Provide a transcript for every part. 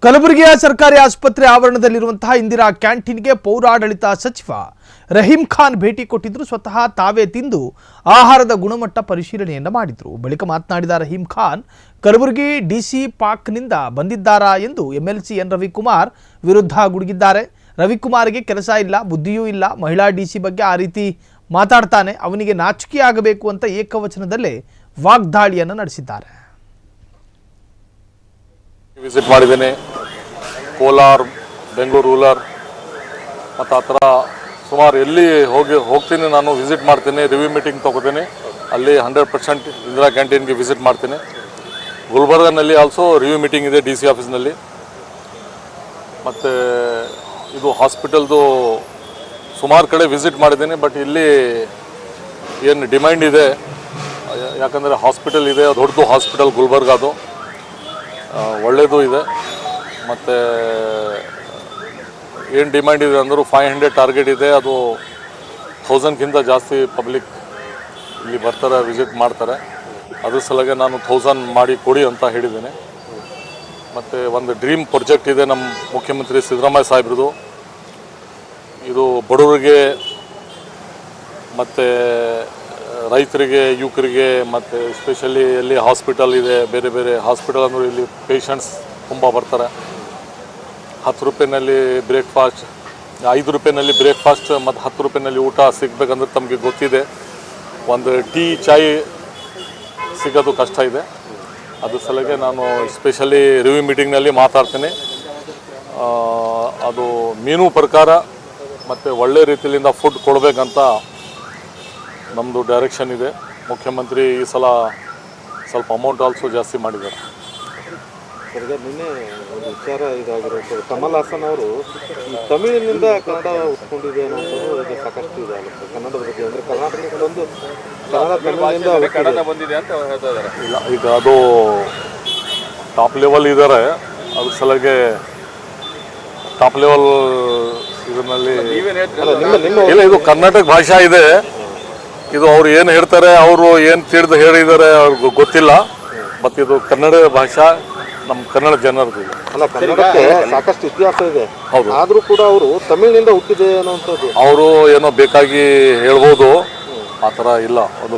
ಕಲಬುರಗಿಯ ಸರ್ಕಾರಿ ಆಸ್ಪತ್ರೆ ಆವರಣದಲ್ಲಿರುವಂತಹ ಇಂದಿರಾ ಕ್ಯಾಂಟೀನ್ಗೆ ಪೌರಾಡಳಿತ ಸಚಿವ ರಹೀಂ ಖಾನ್ ಭೇಟಿ ಕೊಟ್ಟಿದ್ರು. ಸ್ವತಃ ತಾವೇ ತಿಂದು ಆಹಾರದ ಗುಣಮಟ್ಟ ಪರಿಶೀಲನೆಯನ್ನ ಮಾಡಿದ್ರು. ಬಳಿಕ ಮಾತನಾಡಿದ ರಹೀಂ ಖಾನ್, ಕಲಬುರಗಿ ಡಿಸಿ ಪಾಕ್ನಿಂದ ಬಂದಿದ್ದಾರಾ ಎಂದು ಎಂಎಲ್ಸಿ ಎನ್ ರವಿಕುಮಾರ್ ವಿರುದ್ಧ ಗುಡುಗಿದ್ದಾರೆ. ರವಿಕುಮಾರ್ಗೆ ಕೆಲಸ ಇಲ್ಲ, ಬುದ್ಧಿಯೂ ಇಲ್ಲ, ಮಹಿಳಾ ಡಿಸಿ ಬಗ್ಗೆ ಆ ರೀತಿ ಮಾತಾಡ್ತಾನೆ, ಅವನಿಗೆ ನಾಚಿಕೆ ಆಗಬೇಕು ಅಂತ ಏಕವಚನದಲ್ಲೇ ವಾಗ್ದಾಳಿಯನ್ನು ನಡೆಸಿದ್ದಾರೆ. ವಿಸಿಟ್ ಮಾಡಿದ್ದೇನೆ. ಕೋಲಾರ, ಬೆಂಗಳೂರು ರೂರಲ್ ಮತ್ತು ಆ ಥರ ಸುಮಾರು ಎಲ್ಲಿ ಹೋಗ್ತೀನಿ ನಾನು ವಿಸಿಟ್ ಮಾಡ್ತೀನಿ, ರಿವ್ಯೂ ಮೀಟಿಂಗ್ ತೊಗೋತೀನಿ. ಅಲ್ಲಿ 100% ಇಂದಿರಾ ಕ್ಯಾಂಟೀನ್ಗೆ ವಿಸಿಟ್ ಮಾಡ್ತೀನಿ. ಗುಲ್ಬರ್ಗನಲ್ಲಿ ಆಲ್ಸೋ ರಿವ್ಯೂ ಮೀಟಿಂಗ್ ಇದೆ DC ಆಫೀಸ್ನಲ್ಲಿ. ಮತ್ತು ಇದು ಹಾಸ್ಪಿಟಲ್ದು ಸುಮಾರು ಕಡೆ ವಿಸಿಟ್ ಮಾಡಿದ್ದೀನಿ. ಬಟ್ ಇಲ್ಲಿ ಏನು ಡಿಮ್ಯಾಂಡ್ ಇದೆ, ಯಾಕಂದರೆ ಹಾಸ್ಪಿಟಲ್ ಇದೆ, ದೊಡ್ಡದು ಹಾಸ್ಪಿಟಲ್ ಗುಲ್ಬರ್ಗ, ಅದು ಒಳ್ಳೆಯದು ಇದೆ. ಮತ್ತು ಏನು ಡಿಮ್ಯಾಂಡ್ ಇದೆ ಅಂದರೂ 500 ಟಾರ್ಗೆಟ್ ಇದೆ. ಅದು 1000ಕ್ಕಿಂತ ಜಾಸ್ತಿ ಪಬ್ಲಿಕ್ ಇಲ್ಲಿ ಬರ್ತಾರೆ, ವಿಸಿಟ್ ಮಾಡ್ತಾರೆ. ಅದ್ರ ಸಲಗೆ ನಾನು 1000 ಮಾಡಿ ಕೊಡಿ ಅಂತ ಹೇಳಿದ್ದೇನೆ. ಮತ್ತು ಒಂದು ಡ್ರೀಮ್ ಪ್ರಾಜೆಕ್ಟ್ ಇದೆ ನಮ್ಮ ಮುಖ್ಯಮಂತ್ರಿ ಸಿದ್ದರಾಮಯ್ಯ ಸಾಹೇಬ್ರದು. ಇದು ಬಡವರಿಗೆ ಮತ್ತು ರೈತರಿಗೆ, ಯುವಕರಿಗೆ, ಮತ್ತು ಎಸ್ಪೆಷಲಿ ಎಲ್ಲಿ ಹಾಸ್ಪಿಟಲ್ ಇದೆ, ಬೇರೆ ಬೇರೆ ಹಾಸ್ಪಿಟಲ್ ಅಂದರೆ ಇಲ್ಲಿ ಪೇಷಂಟ್ಸ್ ತುಂಬ ಬರ್ತಾರೆ. 10 ರೂಪಾಯಿನಲ್ಲಿ ಬ್ರೇಕ್ಫಾಸ್ಟ್, 5 ರೂಪಾಯಿನಲ್ಲಿ ಬ್ರೇಕ್ಫಾಸ್ಟ್ ಮತ್ತು 10 ರೂಪಾಯಿನಲ್ಲಿ ಊಟ ಸಿಗಬೇಕಂದ್ರೆ ತಮಗೆ ಗೊತ್ತಿದೆ. ಒಂದು ಟೀ, ಚಾಯ್ ಸಿಗೋದು ಕಷ್ಟ ಇದೆ. ಅದ್ರ ಸಲಗೆ ನಾನು ಸ್ಪೆಷಲಿ ರಿವ್ಯೂ ಮೀಟಿಂಗ್ನಲ್ಲಿ ಮಾತಾಡ್ತೀನಿ. ಅದು ಮೆನು ಪ್ರಕಾರ ಮತ್ತು ಒಳ್ಳೆ ರೀತಿಯಿಂದ ಫುಡ್ ಕೊಡಬೇಕಂತ ನಮ್ಮದು ಡೈರೆಕ್ಷನ್ ಇದೆ. ಮುಖ್ಯಮಂತ್ರಿ ಈ ಸಲ ಸ್ವಲ್ಪ ಅಮೌಂಟ್ ಆಲ್ಸೋ ಜಾಸ್ತಿ ಮಾಡಿದ್ದಾರೆ. ನಿನ್ನೆ ಒಂದು ವಿಚಾರ ಇದಾಗಿರೋದು, ಕಮಲ್ ಹಾಸನ್ ಅವರು ತಮಿಳಿನಿಂದ ಕನ್ನಡ ಉಟ್ಕೊಂಡಿದೆ ಅನ್ನೋದು ಈಗ ಸಾಕಷ್ಟು ಇದೆ ಆಗುತ್ತೆ ಕನ್ನಡದ ಬಗ್ಗೆ. ಅಂದರೆ ಕರ್ನಾಟಕದೊಂದು ಕನ್ನಡ ಬಂದಿದೆ ಅಂತ ಹೇಳ್ತಾ ಇದ್ದಾರೆ. ಇಲ್ಲ, ಈಗ ಅದು ಟಾಪ್ ಲೆವೆಲ್ ಇದ್ದಾರೆ. ಅದ್ರ ಸಲಗೆ ಟಾಪ್ ಲೆವೆಲ್ ಇದರಲ್ಲಿ ಇಲ್ಲ, ಇದು ಕರ್ನಾಟಕ ಭಾಷೆ ಇದೆ. ಇದು ಅವ್ರು ಏನು ಹೇಳ್ತಾರೆ, ಅವರು ಏನು ತಿಳಿದು ಹೇಳಿದ್ದಾರೆ ಅವ್ರಿಗೆ ಗೊತ್ತಿಲ್ಲ. ಮತ್ತು ಇದು ಕನ್ನಡ ಭಾಷಾ, ನಮ್ಮ ಕನ್ನಡ ಜನರದ್ದು. ಅಲ್ಲ, ಕನ್ನಡಕ್ಕೆ ಸಾಕಷ್ಟು ಇತಿಹಾಸ ಇದೆ. ಹೌದು, ಆದರೂ ಕೂಡ ಅವರು ತಮಿಳಿನಿಂದ ಹುಟ್ಟಿದೆ ಅನ್ನೋಂಥದ್ದು ಅವರು ಏನೋ ಬೇಕಾಗಿ ಹೇಳ್ಬೋದು, ಆ ಥರ ಇಲ್ಲ. ಅದು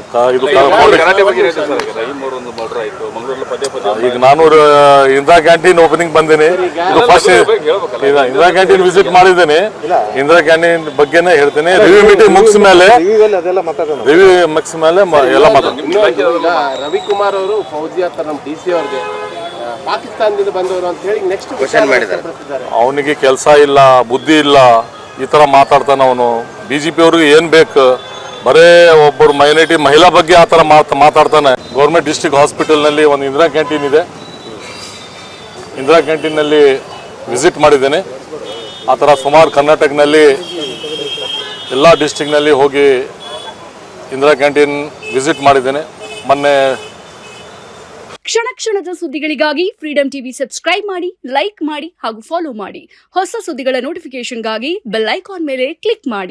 ಈಗ ನಾನು ಇಂದಿರಾ ಕ್ಯಾಂಟೀನ್ ಓಪನಿಂಗ್ ಬಂದೇನೆ. ಇದು ಫಸ್ಟ್ ಇಂದಿರಾ ಕ್ಯಾಂಟೀನ್ ವಿಸಿಟ್ ಮಾಡಿದ್ದೇನೆ. ಇಂದಿರಾ ಕ್ಯಾಂಟೀನ್ ಬಗ್ಗೆನೇ ಹೇಳ್ತೇನೆ. ರಿವ್ಯೂ ಮೀಟಿಂಗ್ ಮುಗಿಸ್ ಮೇಲೆ ರಿವ್ಯೂ ಮುಗಿಸ್ ಮೇಲೆ ಎಲ್ಲ ಮಾತಾಡ್ತೀನಿ. ರವಿಕುಮಾರ್ ಅವರು ಫೌಜಿ ಅಂತ ನಮ್ಮ DC ಅವ್ರಿಗೆ ಪಾಕಿಸ್ತಾನದಿಂದ ಬಂದವರು ಅಂತ ಹೇಳಿ ನೆಕ್ಸ್ಟ್ ಕ್ವೆಶ್ಚನ್ ಮಾಡಿದ್ದಾರೆ. ಅವನಿಗೆ ಕೆಲಸ ಇಲ್ಲ, ಬುದ್ಧಿ ಇಲ್ಲ, ಈ ಥರ ಮಾತಾಡ್ತಾನೆ ಅವನು. BJP ಅವ್ರಿಗೆ ಏನು ಬೇಕು, ಬರೇ ಒಬ್ಬರು ಮೈನಾರಿಟಿ ಮಹಿಳಾ ಬಗ್ಗೆ ಆ ಥರ ಮಾತಾಡ್ತಾನೆ. ಗೌರ್ಮೆಂಟ್ ಡಿಸ್ಟ್ರಿಕ್ಟ್ ಹಾಸ್ಪಿಟಲ್ನಲ್ಲಿ ಒಂದು ಇಂದಿರಾ ಕ್ಯಾಂಟೀನ್ ಇದೆ. ಇಂದಿರಾ ಕ್ಯಾಂಟೀನ್ನಲ್ಲಿ ವಿಸಿಟ್ ಮಾಡಿದ್ದೇನೆ. ಆ ಥರ ಸುಮಾರು ಕರ್ನಾಟಕನಲ್ಲಿ ಎಲ್ಲ ಡಿಸ್ಟ್ರಿಕ್ನಲ್ಲಿ ಹೋಗಿ ಇಂದಿರಾ ಕ್ಯಾಂಟೀನ್ ವಿಸಿಟ್ ಮಾಡಿದ್ದೇನೆ. ಮೊನ್ನೆ ಕ್ಷಣ ಕ್ಷಣದ ಸುದ್ದಿಗಳಿಗಾಗಿ ಫ್ರೀಡಂ ಟಿವಿ ಸಬ್ಸ್ಕ್ರೈಬ್ ಮಾಡಿ, ಲೈಕ್ ಮಾಡಿ ಹಾಗೂ ಫಾಲೋ ಮಾಡಿ. ಹೊಸ ಸುದ್ದಿಗಳ ನೋಟಿಫಿಕೇಶನ್ಗಾಗಿ ಬೆಲ್ ಐಕಾನ್ ಮೇಲೆ ಕ್ಲಿಕ್ ಮಾಡಿ.